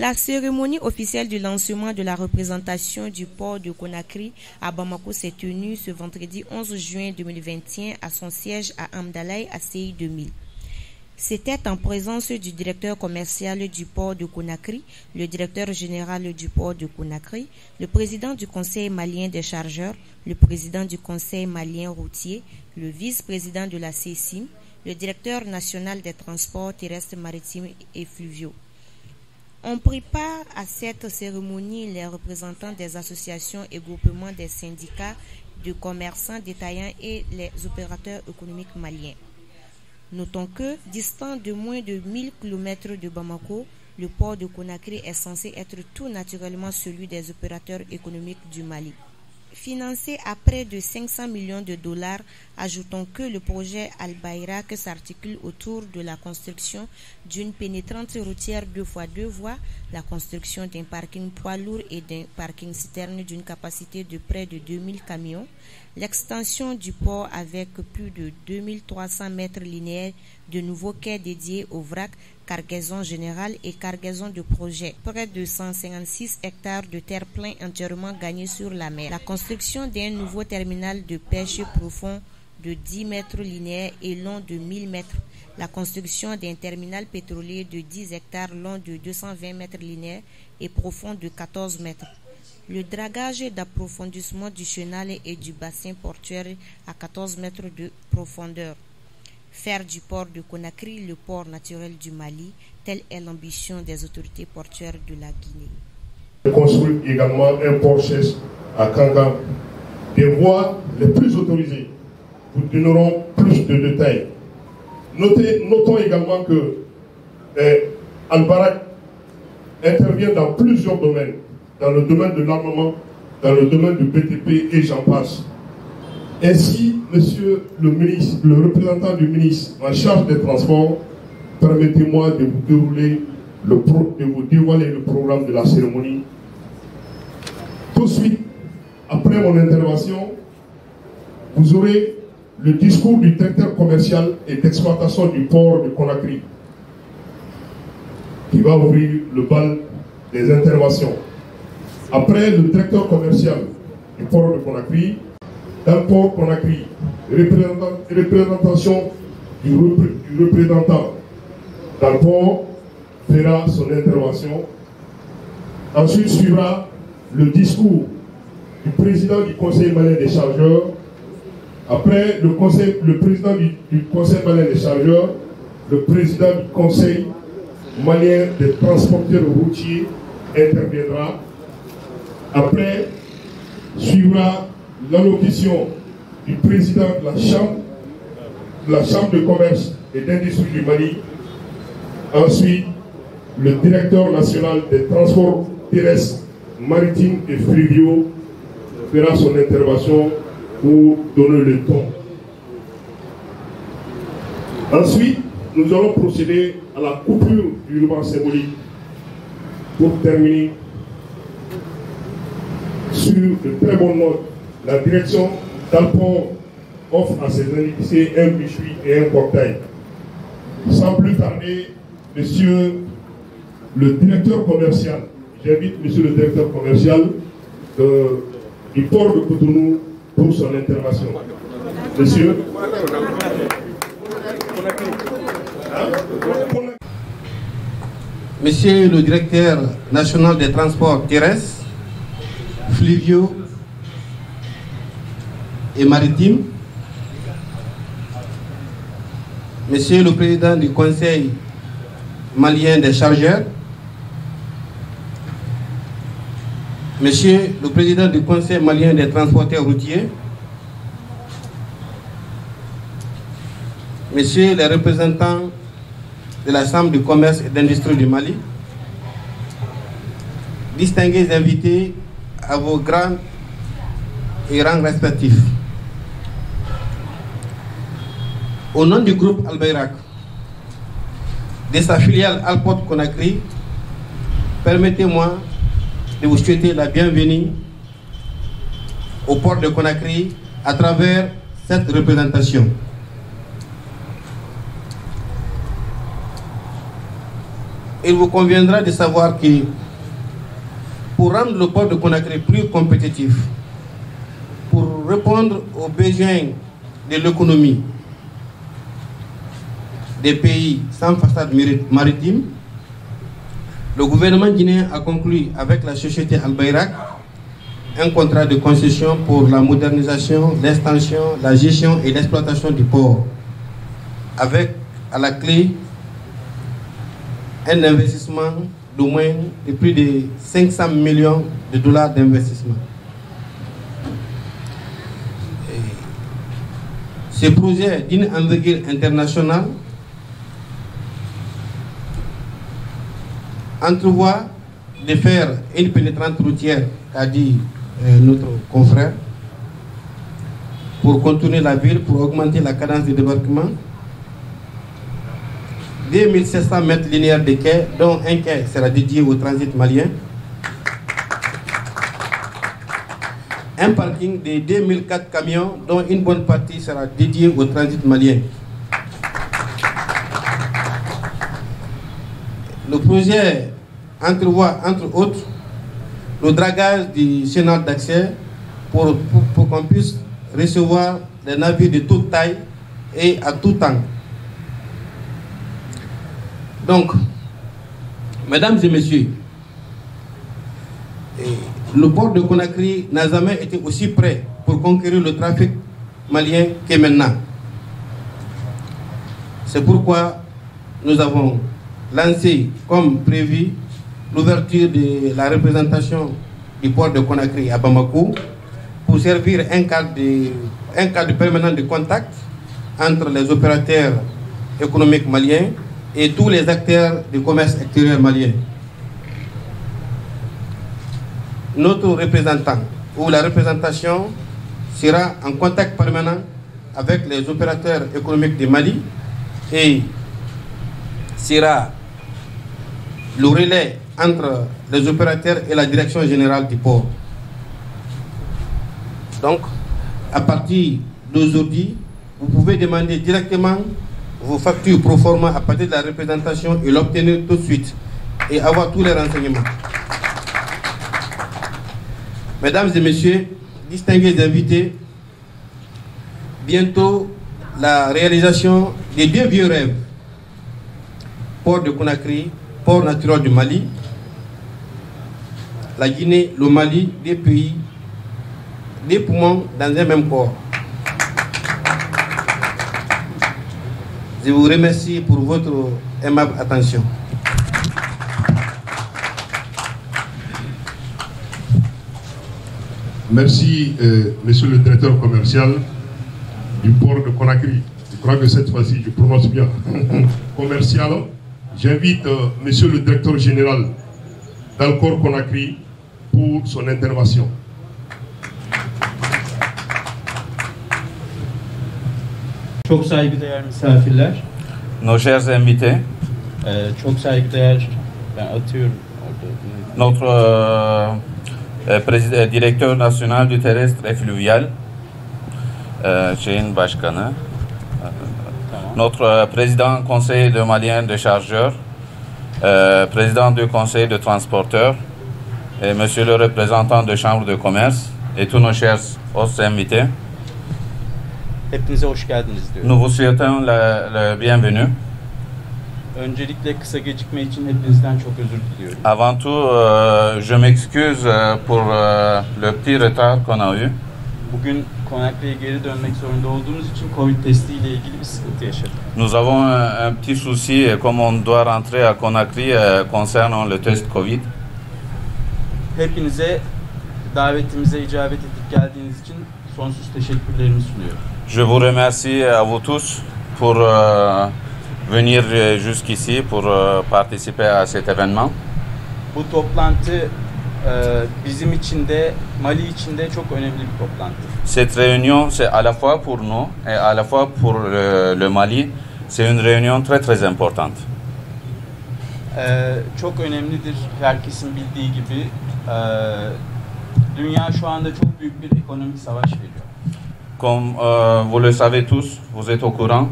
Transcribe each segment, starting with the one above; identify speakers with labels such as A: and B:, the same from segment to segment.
A: La cérémonie officielle du lancement de la représentation du port de Conakry à Bamako s'est tenue ce vendredi 11 juin 2021 à son siège à Amdalaï à CI 2000. C'était en présence du directeur commercial du port de Conakry, le directeur général du port de Conakry, le président du conseil malien des chargeurs, le président du conseil malien routier, le vice-président de la CECIM, le directeur national des transports terrestres, maritimes et fluviaux. On prit part à cette cérémonie les représentants des associations et groupements des syndicats de commerçants détaillants et les opérateurs économiques maliens. Notons que, distant de moins de 1000 km de Bamako, le port de Conakry est censé être tout naturellement celui des opérateurs économiques du Mali. Financé à près de 500 millions de dollars, ajoutons que le projet Al-Bayrak s'articule autour de la construction d'une pénétrante routière 2x2 voies, la construction d'un parking poids lourd et d'un parking citerne d'une capacité de près de 2000 camions, l'extension du port avec plus de 2300 mètres linéaires de nouveaux quais dédiés au vrac, cargaison générale et cargaison de projets, près de 156 hectares de terre-plein entièrement gagnés sur la mer, la construction d'un nouveau terminal de pêche profond de 10 mètres linéaires et long de 1000 mètres, la construction d'un terminal pétrolier de 10 hectares long de 220 mètres linéaires et profond de 14 mètres, le dragage d'approfondissement du chenal et du bassin portuaire à 14 mètres de profondeur. Faire du port de Conakry le port naturel du Mali, telle est l'ambition des autorités portuaires de la Guinée.
B: Construire également un port-chef à Kanga, des voies les plus autorisées. Vous donnerons plus de détails. Notons également que Al-Bayrak intervient dans plusieurs domaines, dans le domaine de l'armement, dans le domaine du BTP et j'en passe. Ainsi, monsieur le ministre, le représentant du ministre en charge des transports, permettez-moi de vous dévoiler le programme de la cérémonie. Tout de suite, après mon intervention, vous aurez le discours du directeur commercial et d'exploitation du port de Conakry, qui va ouvrir le bal des interventions. Après le directeur commercial du port de Conakry, dans le port Conakry, représentation du représentant dans le port fera son intervention. Ensuite suivra le discours du président du conseil malien des chargeurs. Après le président du conseil malien des chargeurs, le président du conseil malien des transporteurs routiers interviendra. Après suivra l'allocution du président de la Chambre de commerce et d'industrie du Mali. Ensuite, le directeur national des transports terrestres, maritimes et fluviaux fera son intervention pour donner le ton. Ensuite, nous allons procéder à la coupure du ruban symbolique pour terminer sur de très bonnes notes. La direction d'Alpont offre à ses invités un biscuit et un cocktail. Sans plus tarder, monsieur le directeur commercial, j'invite monsieur le directeur commercial du port de Cotonou pour son intervention. Monsieur.
C: Monsieur le directeur national des transports terrestres, fluviaux et maritimes, Monsieur le président du conseil malien des chargeurs, Monsieur le président du conseil malien des transporteurs routiers, Messieurs les représentants de la Chambre de commerce et d'industrie du Mali, distingués invités à vos grands et rangs respectifs. Au nom du groupe Al-Bayrak, de sa filiale Alport Conakry, permettez-moi de vous souhaiter la bienvenue au port de Conakry à travers cette représentation. il vous conviendra de savoir que pour rendre le port de Conakry plus compétitif, pour répondre aux besoins de l'économie des pays sans façade maritime, le gouvernement guinéen a conclu avec la société Al Bayrak un contrat de concession pour la modernisation, l'extension, la gestion et l'exploitation du port, avec à la clé un investissement d'au moins de plus de 500 millions de dollars d'investissement. Ce projet d'une envergure internationale entrevoit de faire une pénétrante routière, qu'a dit notre confrère, pour contourner la ville, pour augmenter la cadence de débarquement. 2700 mètres linéaires de quais, dont un quai sera dédié au transit malien. Un parking de 2004 camions, dont une bonne partie sera dédiée au transit malien. Le projet entrevoit, entre autres, le dragage du chenal d'accès pour qu'on puisse recevoir des navires de toute taille et à tout temps. Donc, mesdames et messieurs, le port de Conakry n'a jamais été aussi prêt pour conquérir le trafic malien que maintenant. C'est pourquoi nous avons lancé, comme prévu, l'ouverture de la représentation du port de Conakry à Bamako pour servir un cadre permanent de contact entre les opérateurs économiques maliens et tous les acteurs du commerce extérieur malien. Notre représentant ou la représentation sera en contact permanent avec les opérateurs économiques du Mali et sera le relais entre les opérateurs et la direction générale du port. Donc, à partir d'aujourd'hui, vous pouvez demander directement vos factures pro forma à partir de la représentation et l'obtenir tout de suite et avoir tous les renseignements. Mesdames et messieurs, distingués invités, bientôt la réalisation des deux vieux rêves, port de Conakry, port naturel du Mali, la Guinée, le Mali, des pays, des poumons dans un même corps. Je vous remercie pour votre aimable attention.
B: Merci, monsieur le directeur commercial du port de Conakry. Je crois que cette fois-ci, je prononce bien. Commercial. J'invite monsieur le directeur général d'Alcor Conakry pour son intervention.
D: Çok saygıdeğer misafirler.
E: Nos chers invités,
D: Çok saygıdeğer, ben atıyorum orada.
E: Notre directeur national du terrestre et fluvial, şeyin başkanı, notre président conseil de malien de chargeurs, président du conseil de transporteurs, et monsieur le représentant de chambre de commerce, et tous nos chers hosts invités.
D: Hepinize hoş geldiniz diyorum.
E: Nous vous souhaitons la bienvenue.
D: Öncelikle kısa gecikme için hepinizden çok özür diliyorum.
E: Avant tout, je m'excuse pour le petit retard qu'on a eu.
D: Bugün Conakry'ye geri dönmek zorunda olduğumuz için Covid testiyle ilgili bir sıkıntı yaşadık.
E: Nous avons un petit souci, comme on doit rentrer à Conakry concernant le test Covid.
D: Hepinize davetimize icabet edip geldiğiniz için sonsuz teşekkürlerimi sunuyorum.
E: Je vous remercie à vous tous pour venir jusqu'ici pour participer à cet événement.
D: Bu toplantı bizim için de Mali için de çok önemli bir toplantı.
E: Cette réunion, c'est à la fois pour nous et à la fois pour le Mali, c'est une réunion très très importante.
D: Çok önemlidir, herkesin bildiği gibi. Dünya şu anda çok büyük bir ekonomik savaş veriyor.
E: Comme vous le savez tous, vous êtes au courant,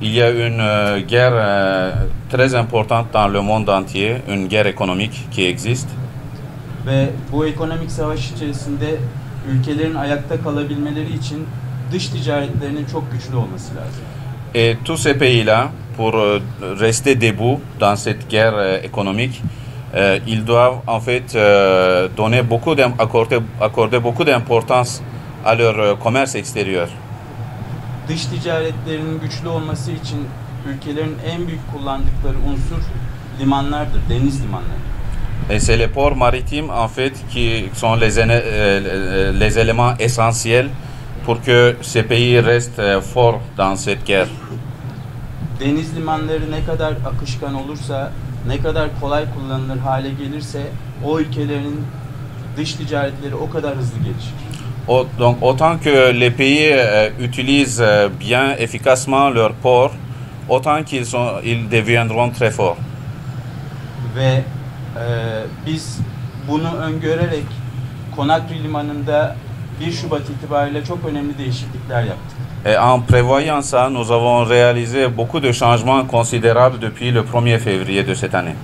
E: il y a une guerre très importante dans le monde entier, une guerre économique qui existe.
D: Ve bu ekonomik savaş içerisinde ülkelerin ayakta kalabilmeleri için dış ticaretlerinin çok güçlü olması lazım.
E: Et tous ces pays-là, pour rester debout dans cette guerre économique, ils doivent en fait accorder beaucoup d'importance à leur commerce extérieur.
D: Dış ticaretlerinin güçlü olması için ülkelerin en büyük kullandıkları unsur limanlardır, deniz limanları.
E: Et c'est les ports maritimes en fait qui sont les éléments essentiels pour que ces pays restent forts dans cette guerre.
D: Deniz limanları ne kadar akışkan olursa, ne kadar kolay kullanılır hale gelirse o ülkelerin dış ticaretleri o kadar hızlı gelişir.
E: Donc autant que les pays utilisent bien, efficacement leurs ports, autant ils deviendront très forts.
D: Ve biz bunu öngörerek Conakry Limanı'nda 1 Şubat itibariyle çok önemli değişiklikler yaptık.
E: Et en prévoyant ça, nous avons réalisé beaucoup de changements considérables depuis le 1er février de cette année.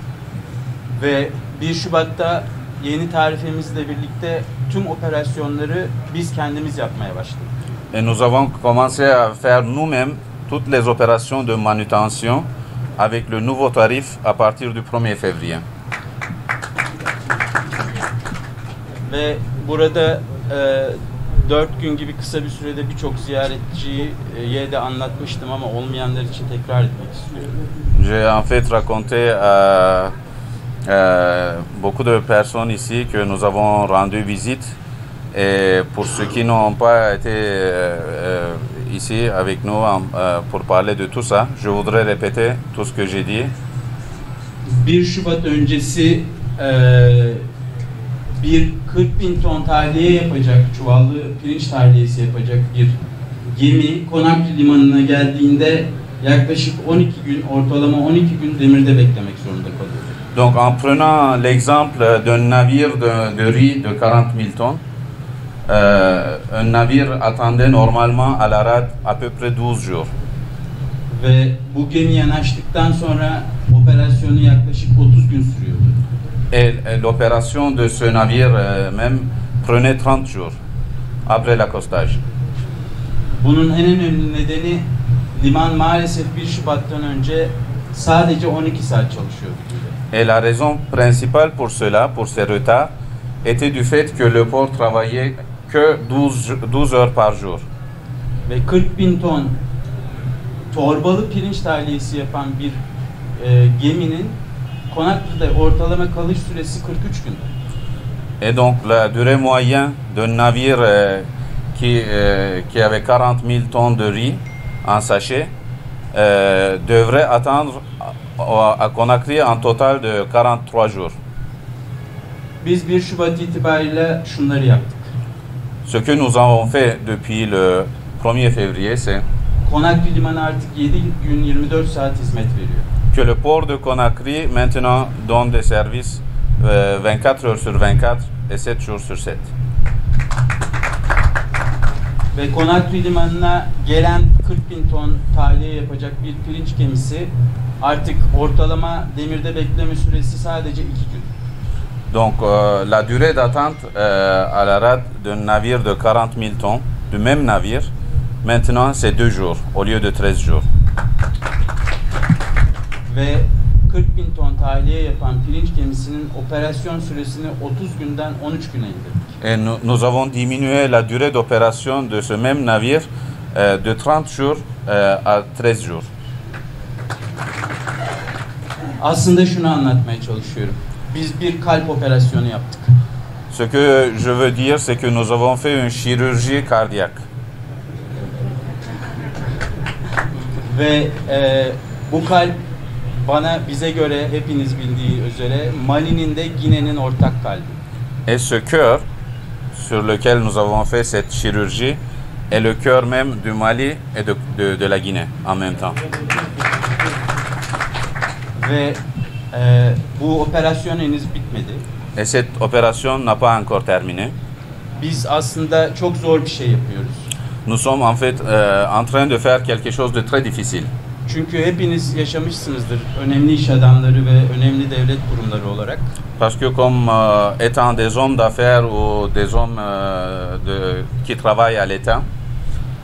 D: Ve 1 Şubat'ta yeni tarifemizle birlikte tüm operasyonları biz kendimiz yapmaya başladık.
E: Et nous avons commencé à faire nous-mêmes toutes les opérations de manutention avec le nouveau tarif à partir du 1er février.
D: Ve burada 4 gün gibi kısa bir sürede birçok ziyaretçiye de anlatmıştım ama olmayanlar için tekrar etmek istiyorum.
E: J'ai en fait raconté à beaucoup de personnes ici que nous avons rendu visite. Et pour ceux qui n'ont pas été ici avec nous pour parler de tout ça, je voudrais répéter tout ce que j'ai dit.
D: 1 Şubat öncesi bir 40.000 ton tahliye yapacak, çuvallı pirinç tahliyesi yapacak bir gemi Conakry Limanı'na geldiğinde yaklaşık 12 gün, ortalama 12 gün demirde beklemek zorunda kalıyor.
E: Donc en prenant l'exemple d'un navire de riz de 40.000 tonnes, un navire attendait normalement à la rade à peu près 12 jours.
D: Ve bu gemi yanaştıktan sonra operasyonu yaklaşık 30 gün sürüyordu.
E: Et l'opération de ce navire même prenait 30 jours après l'accostage.
D: Bunun en önemli nedeni liman maalesef 1 Şubat'tan önce sadece 12 saat çalışıyordu.
E: Et la raison principale pour cela, pour ces retards, était du fait que le port travaillait que 12 heures par jour.
D: Ve 40.000 ton torbalı pirinç tahliyesi yapan bir geminin Conakry'de ortalama kalış süresi 43 gün.
E: Et donc la durée moyenne d'un navire qui avait 40.000 tonnes de riz en sachet devrait attendre à Conakry en total de 43 jours.
D: Biz 1 Şubat itibariyle şunları yaptık.
E: Ce que nous avons fait depuis le 1er février, c'est
D: Conakry Limanı artık 7 gün 24 saat hizmet veriyor.
E: Que le port de Conakry maintenant donne des services 24 heures sur 24 et 7 jours sur 7.
D: Ve Conakry Limanı'na gelen 40.000 ton tahliye yapacak bir pirinç gemisi artık ortalama demirde bekleme süresi sadece 2 gün.
E: Donc la durée d'attente à la rade d'un navire de 40.000 tonnes, du même navire, maintenant c'est 2 jours au lieu de 13 jours.
D: Ve 40.000 ton tahliye yapan pirinç gemisinin operasyon süresini 30 günden 13 güne indirdik.
E: Et nous avons diminué la durée d'opération de ce même navire de 30 jours à 13 jours.
D: Aslında şunu anlatmaya çalışıyorum. Biz bir kalp operasyonu yaptık.
E: Ce que je veux dire, c'est que nous avons fait une chirurgie cardiaque.
D: Ve bu kalp bize göre hepiniz bildiği üzere Mali'nin de Gine'nin ortak kalbi.
E: Et ce cœur sur lequel nous avons fait cette chirurgie est le cœur même du Mali et de la Guinée en même temps.
D: Ve bu operasyon henüz bitmedi.
E: Et cette opération n'a pas encore terminé.
D: Biz aslında çok zor bir şey yapıyoruz.
E: Nous sommes en fait en train de faire quelque chose de très difficile.
D: Çünkü hepiniz yaşamışsınızdır önemli iş adamları ve önemli devlet kurumları olarak.
E: Parce que comme étant des hommes d'affaires ou des hommes qui travaillent à l'État,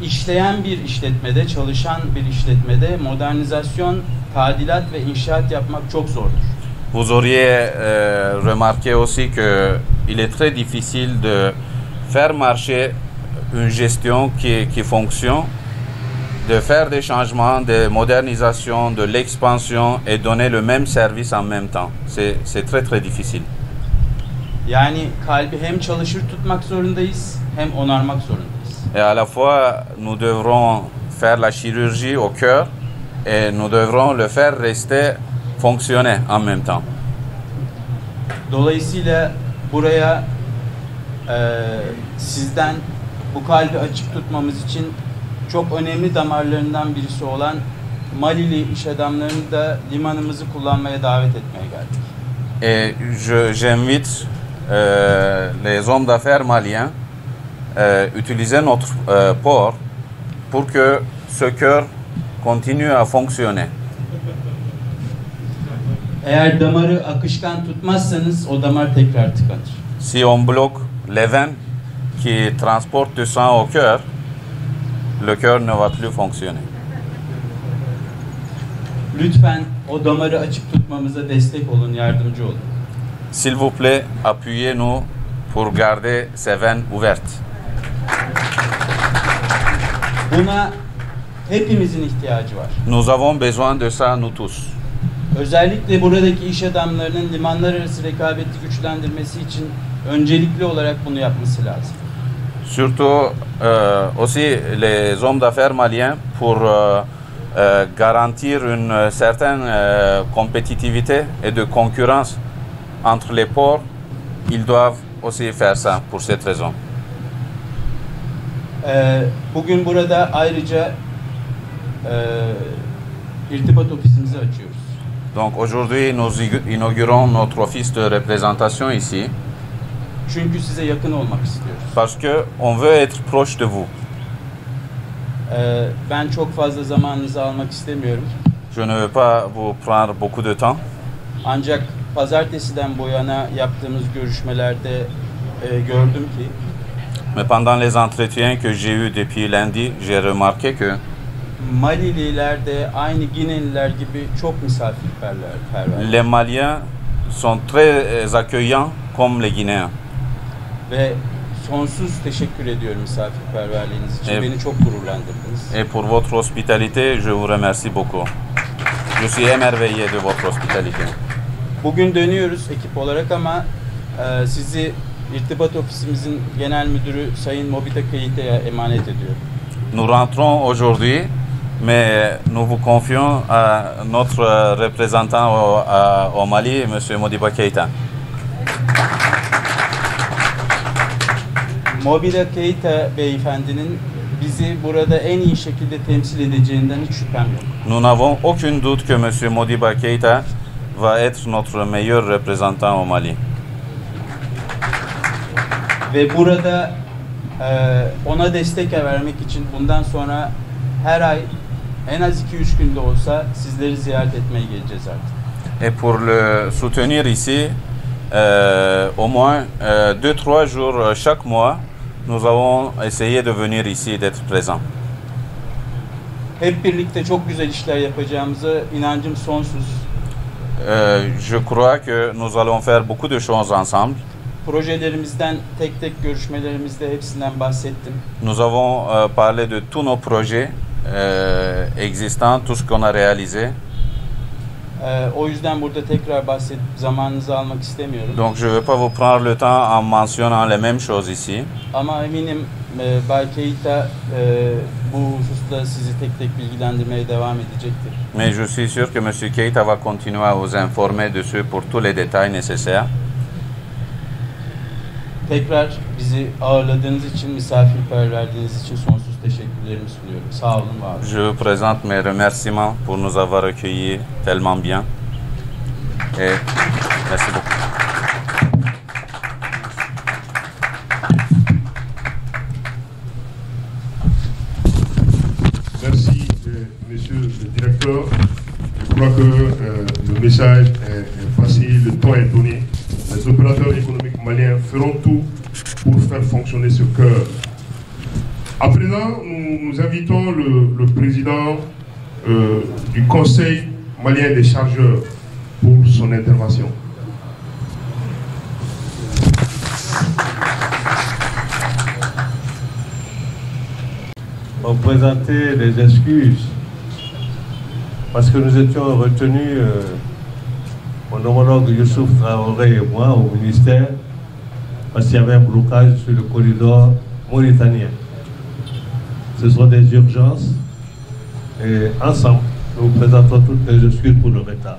D: İşleyen bir işletmede, çalışan bir işletmede modernizasyon, tadilat ve inşaat yapmak çok zordur.
E: vous auriez remarqué aussi qu'il est très difficile de faire marcher une gestion qui fonctionne, de faire des changements, des modernisations, de l'expansion et donner le même service en même temps. C'est très très difficile.
D: Yani kalbi hem çalışır tutmak zorundayız hem onarmak zorundayız.
E: Et à la fois, nous devrons faire la chirurgie au cœur et nous devrons le faire rester fonctionner en même temps.
D: Dolayısıyla buraya sizden bu kalbi açık tutmamız için çok önemli damarlarından birisi olan Malili iş adamlarını da limanımızı kullanmaya davet etmeye geldik.
E: Et j'invite les hommes d'affaires maliens utiliser notre port pour que ce cœur continue à fonctionner.
D: Eğer damarı akışkan tutmazsanız o damar tekrar tıkanır.
E: Si on bloque les veines qui transportent du sang au cœur, le cœur ne va plus fonctionner.
D: Lütfen o damarı açık tutmamıza destek olun, yardımcı olun.
E: S'il vous plaît, appuyez-nous pour garder ces veines ouvertes.
D: Buna hepimizin ihtiyacı var.
E: Nous avons besoin de ça, nous tous.
D: Özellikle buradaki iş adamlarının limanlar arası rekabeti güçlendirmesi için öncelikli olarak bunu yapması lazım.
E: Surtout aussi les hommes d'affaires maliens pour garantir une certaine compétitivité et de concurrence entre les ports, ils doivent aussi faire ça pour cette raison.
D: Bugün burada ayrıca irtibat ofisimizi açıyoruz.
E: Donc aujourd'hui, nous inaugurons notre office de représentation ici.
D: Çünkü size yakın olmak istiyoruz.
E: Parce que on veut être proche de vous.
D: Ben çok fazla zamanınızı almak istemiyorum.
E: Je ne veux pas vous prendre beaucoup de temps.
D: Ancak pazartesiden bu yana yaptığımız görüşmelerde gördüm ki
E: Mais pendant les entretiens que j'ai eus depuis lundi, j'ai remarqué que
D: Malililer de aynı Gineliler gibi çok misafirperver.
E: les Maliens sont très accueillants comme les Guinéens.
D: Ve sonsuz teşekkür ediyorum misafirperverliğiniz için. Beni çok gururlandırdınız.
E: Et pour votre hospitalité, je vous remercie beaucoup. Je suis émerveillé de votre hospitalité.
D: Bugün dönüyoruz ekip olarak ama sizi irtibat ofisimizin genel müdürü Sayın Mobita Keita'ya emanet ediyorum.
E: Nous rentrons aujourd'hui, mais nous vous confions à notre représentant au Mali, M. Modibo Keita.
D: Mobita Keita beyefendinin bizi burada en iyi şekilde temsil edeceğinden hiç şüphem yok.
E: Nous n'avons aucun doute que M. Modibo Keita va être notre meilleur représentant au Mali.
D: Ve burada ona destek vermek için bundan sonra her ay en az 2-3 günde olsa sizleri ziyaret etmeye geleceğiz artık.
E: Et pour le soutenir ici, au moins 2-3 jours chaque mois, nous avons essayé de venir ici, d'être présents.
D: Hep birlikte çok güzel işler yapacağımıza inancım sonsuz.
E: Je crois que nous allons faire beaucoup de choses ensemble.
D: Projelerimizden tek tek görüşmelerimizde hepsinden bahsettim.
E: Nous avons parlé de tous nos projets existants, tout ce qu'on a réalisé.
D: O yüzden burada tekrar zamanınızı almak istemiyorum.
E: Donc je ne vais pas vous prendre le temps en mentionnant les mêmes choses ici.
D: Ama eminim Bay Keita bu hususta sizi tek tek bilgilendirmeye devam edecektir.
E: Mais je suis sûr que M. Keita va continuer à vous informer dessus pour tous les détails nécessaires.
D: Tekrar bizi ağırladığınız için, misafirperverliğiniz için sonsuz teşekkürlerimi sunuyorum. Sağ olun, var olun.
E: Je vous présente mes remerciements pour nous avoir accueillis tellement bien. Et merci beaucoup.
B: Merci. monsieur le directeur. Je crois que le message est passé, le temps est donné. Les opérateurs économiques maliens feront tout pour faire fonctionner ce cœur. À présent, nous invitons le président du Conseil malien des chargeurs pour son intervention.
F: On présentait les excuses parce que nous étions retenus, mon homologue Youssouf Traoré et moi, au ministère, parce qu'il y avait un blocage sur le corridor mauritanien. Ce sont des urgences et ensemble, nous présentons toutes les excuses pour le retard.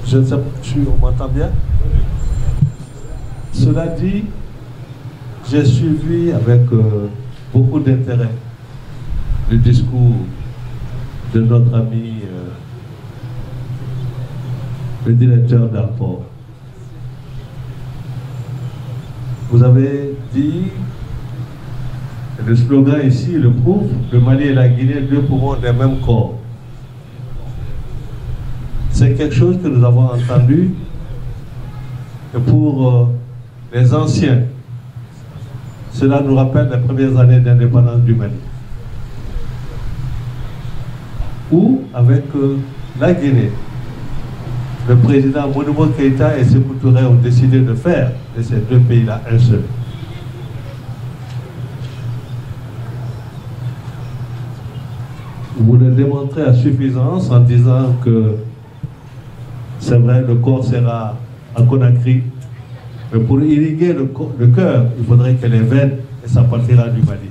F: Je ne sais pas, on m'entend bien? Cela dit, j'ai suivi avec beaucoup d'intérêt le discours de notre ami, le directeur d'Alport. Vous avez dit, le slogan ici le prouve, le Mali et la Guinée, deux poumons d'un même corps. C'est quelque chose que nous avons entendu pour les anciens. Cela nous rappelle les premières années d'indépendance du Mali. Où, avec la Guinée, le président Modibo Keïta et Sékou Touré ont décidé de faire de ces deux pays-là un seul. Vous le démontrez à suffisance en disant que c'est vrai, le corps sera à Conakry, mais pour irriguer le cœur, il faudrait que les veines, et ça partira du Mali.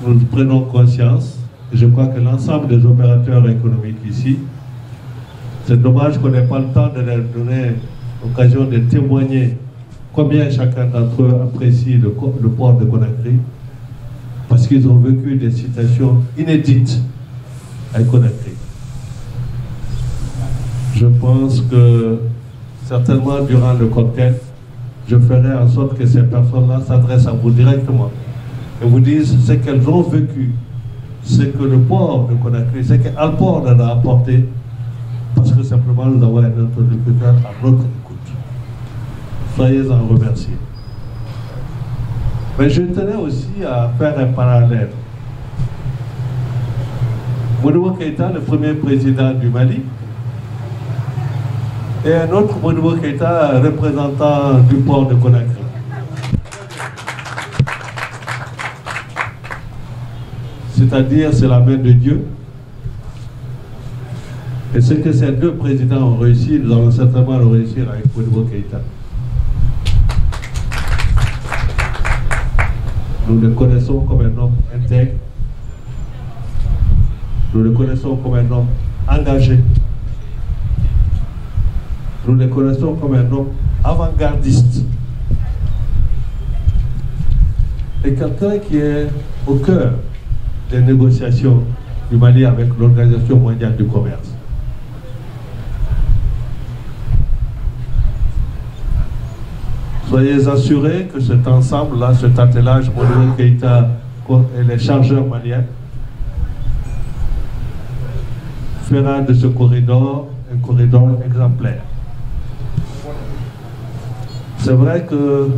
F: Nous prenons conscience, et je crois que l'ensemble des opérateurs économiques ici, c'est dommage qu'on n'ait pas le temps de leur donner l'occasion de témoigner combien chacun d'entre eux apprécie le port de Conakry, parce qu'ils ont vécu des situations inédites à Conakry. Je pense que certainement durant le cocktail, je ferai en sorte que ces personnes-là s'adressent à vous directement et vous disent ce qu'elles ont vécu, ce que le port de Conakry, ce qu'Alport leur a apporté, parce que simplement nous avons un interlocuteur à notre écoute. Soyez-en remerciés. Mais je tenais aussi à faire un parallèle. Modibo Keïta, le premier président du Mali, et un autre Modibo Keïta, représentant du port de Conakry. C'est-à-dire, c'est la main de Dieu. Et ce que ces deux présidents ont réussi, nous allons certainement le réussir avec Modibo Keïta. Nous le connaissons comme un homme intègre. Nous le connaissons comme un homme engagé. Nous le connaissons comme un homme avant-gardiste. Et quelqu'un qui est au cœur des négociations du Mali avec l'Organisation mondiale du commerce. Soyez assurés que cet ensemble-là, cet attelage Modibo Keïta et les chargeurs maliens fera de ce corridor un corridor exemplaire. C'est vrai que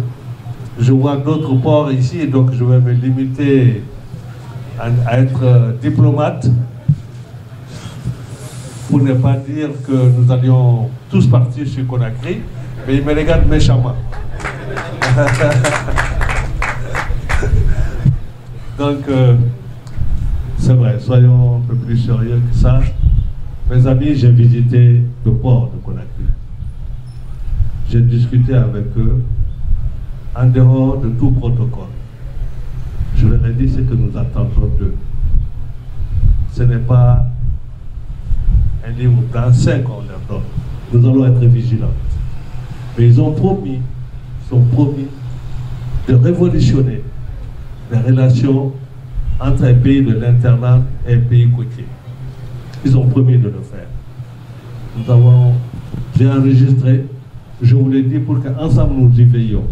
F: je vois d'autres ports ici, et donc je vais me limiter à être diplomate pour ne pas dire que nous allions tous partir sur Conakry, mais ils me regardent méchamment. Donc, c'est vrai, soyons un peu plus sérieux que ça. Mes amis, j'ai visité le port de Conakry. J'ai discuté avec eux en dehors de tout protocole. Je leur ai dit ce que nous attendons d'eux. Ce n'est pas un livre blanc 5 qu'on leur donne. Nous allons être vigilants. Mais ils sont promis de révolutionner les relations entre un pays de l'internat et un pays côtier. Ils ont promis de le faire. J'ai enregistré, je vous l'ai dit pour qu'ensemble nous y veillions.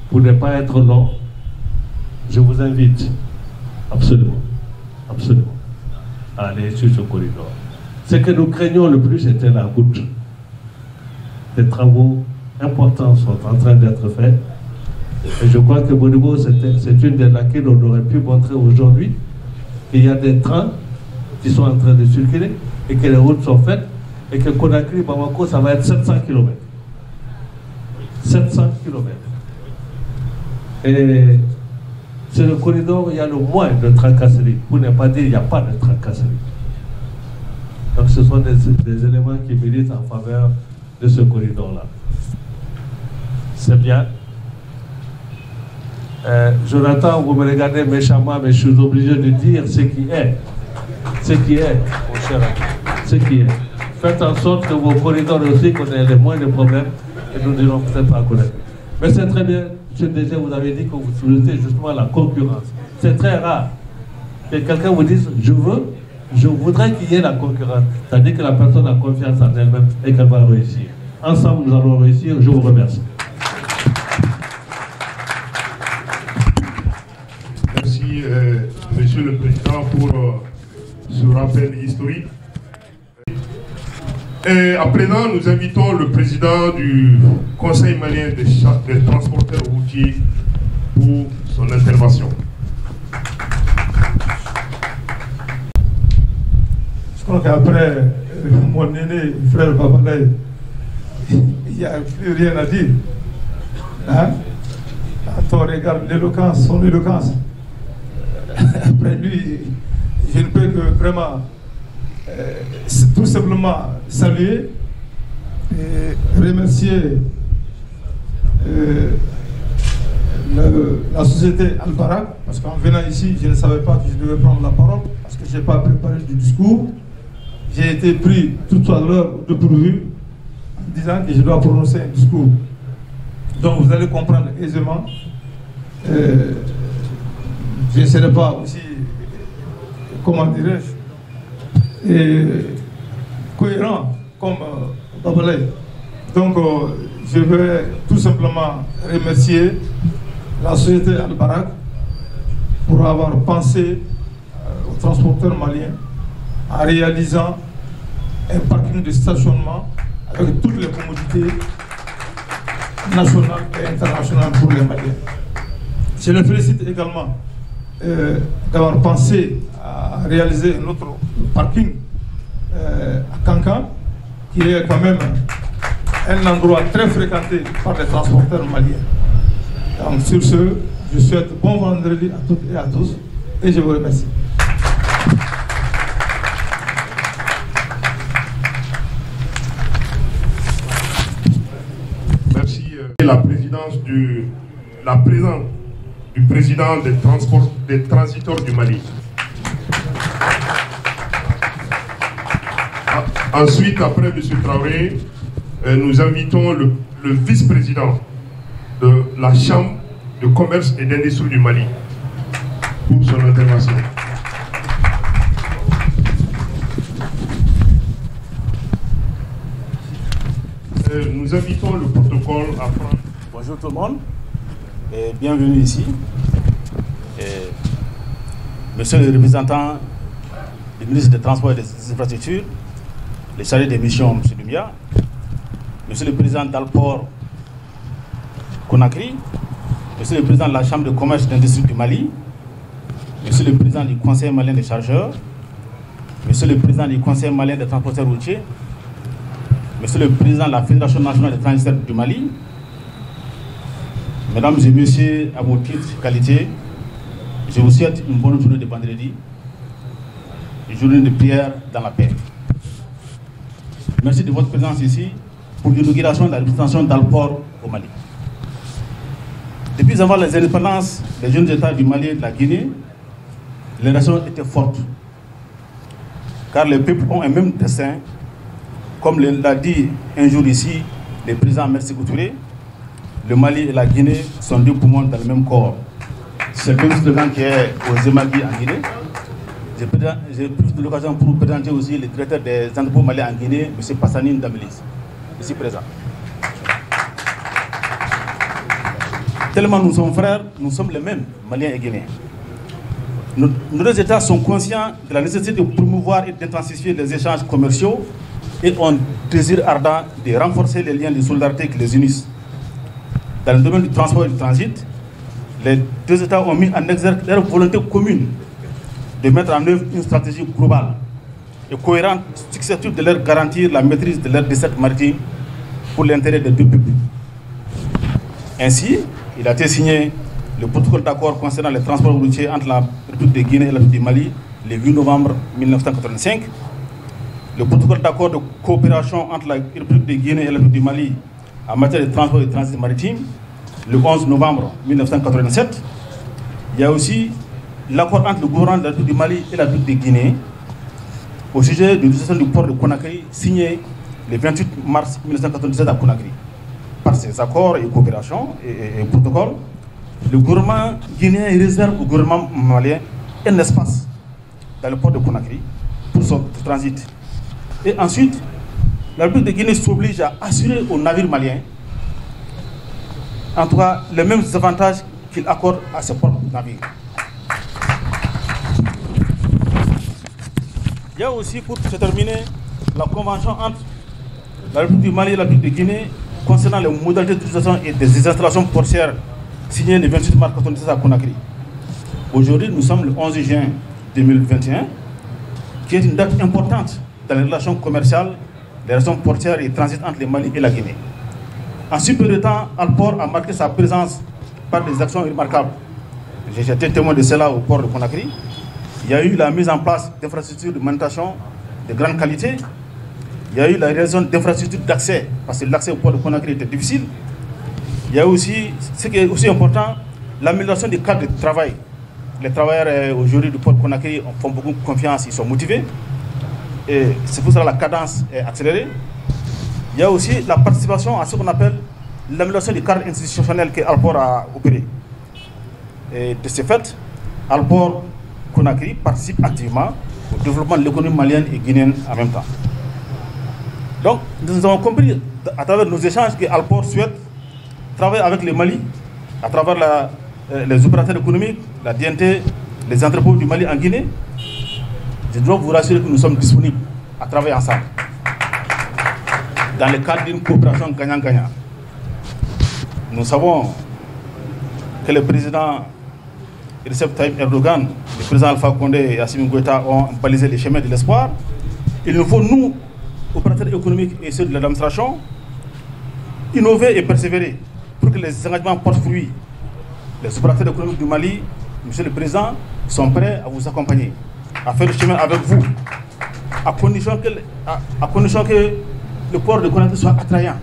F: pour ne pas être long, je vous invite absolument, absolument à aller sur ce corridor. Ce que nous craignons le plus, c'était la route. Des travaux importants sont en train d'être faits. Et je crois que Bonibo, c'est une des lacunes on aurait pu montrer aujourd'hui, qu'il y a des trains qui sont en train de circuler et que les routes sont faites et que Conakry-Bamako, ça va être 700 km. 700 km. Et c'est le corridor où il y a le moins de tracasseries, pour ne pas dire qu'il n'y a pas de tracasseries. Donc ce sont des éléments qui militent en faveur de ce corridor-là. C'est bien. Jonathan, vous me regardez méchamment, mais je suis obligé de dire ce qui est. Ce qui est, mon cher ami. Ce qui est. Faites en sorte que vos corridors aussi connaissent le moins de problèmes et nous dirons peut-être pas connaître. Mais c'est très bien, M. DG, vous avez dit que vous souhaitez justement la concurrence. C'est très rare que quelqu'un vous dise je voudrais qu'il y ait la concurrence. C'est-à-dire que la personne a confiance en elle-même et qu'elle va réussir. Ensemble, nous allons réussir. Je vous remercie.
B: Merci, Monsieur le Président, pour ce rappel historique. Et à présent, nous invitons le président du Conseil malien des transporteurs routiers pour son intervention.
G: Je crois qu'après mon aîné, frère Babalay, il n'y a plus rien à dire. Hein? Quand on regarde l'éloquence, son éloquence, après lui, je ne peux que vraiment tout simplement saluer et remercier la société Al-Barak, parce qu'en venant ici, je ne savais pas que je devais prendre la parole, parce que je n'ai pas préparé du discours. J'ai été pris tout à l'heure de dépourvu en disant que je dois prononcer un discours. Donc vous allez comprendre aisément. Je ne serai pas aussi, comment dirais-je, cohérent comme Babalay. Donc je vais tout simplement remercier la société Al-Barak pour avoir pensé aux transporteurs maliens en réalisant un parking de stationnement avec toutes les commodités nationales et internationales pour les Maliens. Je le félicite également d'avoir pensé à réaliser un autre parking à Kankan, qui est quand même un endroit très fréquenté par les transporteurs maliens. Donc sur ce, je souhaite bon vendredi à toutes et à tous et je vous remercie.
B: Merci. La présence du président des transiteurs du Mali. Ensuite, après M. Traoré, nous invitons le vice-président de la Chambre de commerce et d'industrie du Mali pour son intervention. Nous invitons le protocole à prendre.
H: Bonjour tout le monde et bienvenue ici. Monsieur le représentant du ministre des Transports et des Infrastructures, le chargé des missions, M. Dumia, Monsieur le président d'Alport Conakry, Monsieur le président de la Chambre de commerce et d'industrie du Mali, Monsieur le président du Conseil malien des chargeurs, Monsieur le président du Conseil malien des transporteurs routiers, Monsieur le président de la Fédération nationale des transitaires du Mali, Mesdames et Messieurs, à vos titres, qualités, je vous souhaite une bonne journée de vendredi, une journée de prière dans la paix. Merci de votre présence ici pour l'inauguration de la représentation d'Alport au Mali. Depuis avant les indépendances des jeunes États du Mali et de la Guinée, les relations étaient fortes, car les peuples ont un même destin, comme l'a dit un jour ici le président Merci Touré, le Mali et la Guinée sont deux poumons dans le même corps. C'est le même slogan qui est aux Emagui en Guinée. J'ai plus de l'occasion pour vous présenter aussi le directeur des entrepôts maliens en Guinée, M. Passanine Damelis, ici présent. tellement nous sommes frères, nous sommes les mêmes, Maliens et Guinéens. Nos deux États sont conscients de la nécessité de promouvoir et d'intensifier les échanges commerciaux et ont un désir ardent de renforcer les liens de solidarité qui les unissent. Dans le domaine du transport et du transit, les deux États ont mis en exergue leur volonté commune de mettre en œuvre une stratégie globale et cohérente susceptible de leur garantir la maîtrise de leur desserte maritime pour l'intérêt des deux peuples. Ainsi, il a été signé le protocole d'accord concernant les transports routiers entre la République de Guinée et la République du Mali le 8 novembre 1985, le protocole d'accord de coopération entre la République de Guinée et la République du Mali en matière de transport et de transit maritime le 11 novembre 1987. Il y a aussi l'accord entre le gouvernement de la République du Mali et la République de Guinée au sujet de l'utilisation du port de Conakry, signé le 28 mars 1997 à Conakry. Par ces accords et coopérations et protocoles, le gouvernement guinéen réserve au gouvernement malien un espace dans le port de Conakry pour son transit. Et ensuite, la République de Guinée s'oblige à assurer aux navires maliens, en tout cas, les mêmes avantages qu'il accorde à ses propres navires. Il y a aussi, pour se terminer, la convention entre la République du Mali et la République de Guinée concernant les modalités d'utilisation et des installations portières signée le 28 mars 1997 à Conakry. Aujourd'hui, nous sommes le 11 juin 2021, qui est une date importante dans les relations commerciales, les relations portières et transit entre le Mali et la Guinée. En si peu de temps, Alport a marqué sa présence par des actions remarquables. J'ai été témoin de cela au port de Conakry. Il y a eu la mise en place d'infrastructures de manutention de grande qualité. Il y a eu la réalisation d'infrastructures d'accès, parce que l'accès au port de Conakry était difficile. Il y a aussi, ce qui est aussi important, l'amélioration des cadres de travail. Les travailleurs aujourd'hui du port de Conakry font beaucoup confiance, ils sont motivés. Et c'est pour ça que la cadence est accélérée. Il y a aussi la participation à ce qu'on appelle l'amélioration du cadre institutionnel que Alport a opéré. Et de ce fait, Alport Conakry participe activement au développement de l'économie malienne et guinéenne en même temps. Donc, nous avons compris à travers nos échanges que Alport souhaite travailler avec le Mali, à travers les opérateurs économiques, la DNT, les entrepôts du Mali en Guinée. Je dois vous rassurer que nous sommes disponibles à travailler ensemble, dans le cadre d'une coopération gagnant-gagnant. Nous savons que le président Recep Tayyip Erdogan, le président Alpha Condé et Assimi Goïta ont balisé les chemins de l'espoir. Il nous faut, nous, opérateurs économiques et ceux de l'administration, innover et persévérer pour que les engagements portent fruit. Les opérateurs économiques du Mali, Monsieur le Président, sont prêts à vous accompagner, à faire le chemin avec vous, à condition que le port de Conakry soit attrayant,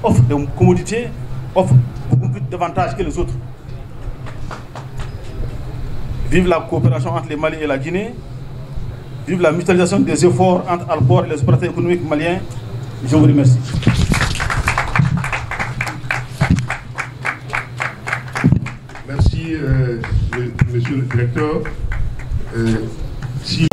H: offre des commodités, offre beaucoup plus d'avantages que les autres. Vive la coopération entre le Mali et la Guinée, vive la mutualisation des efforts entre Alport et les opérateurs économiques maliens. Je vous remercie.
B: Merci, monsieur le directeur. Si...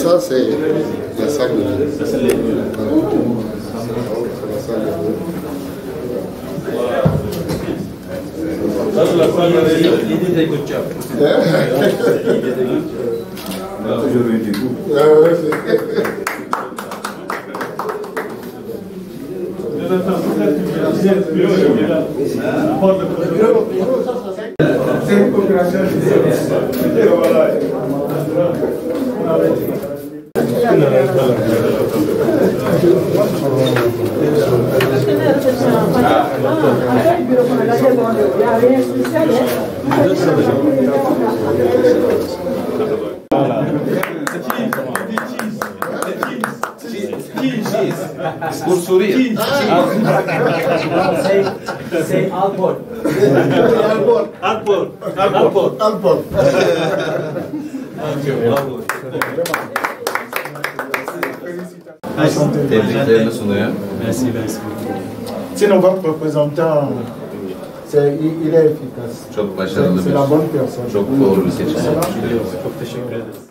I: Ça, c'est la salle de
D: L'idée des good job.
I: Toujours eu du goût.
G: C'est une coopération.
D: Pour sourire.
J: C'est Alport.
I: Alport.
J: Félicitations.
K: Tebriklerimi sunuyor.
L: Merci, merci.
M: Sinon, votre représentant, il est efficace.
K: Çok başarılı
M: C'est la bonne personne.
K: Çok doğru bir seçim.
L: Çok teşekkür ederim.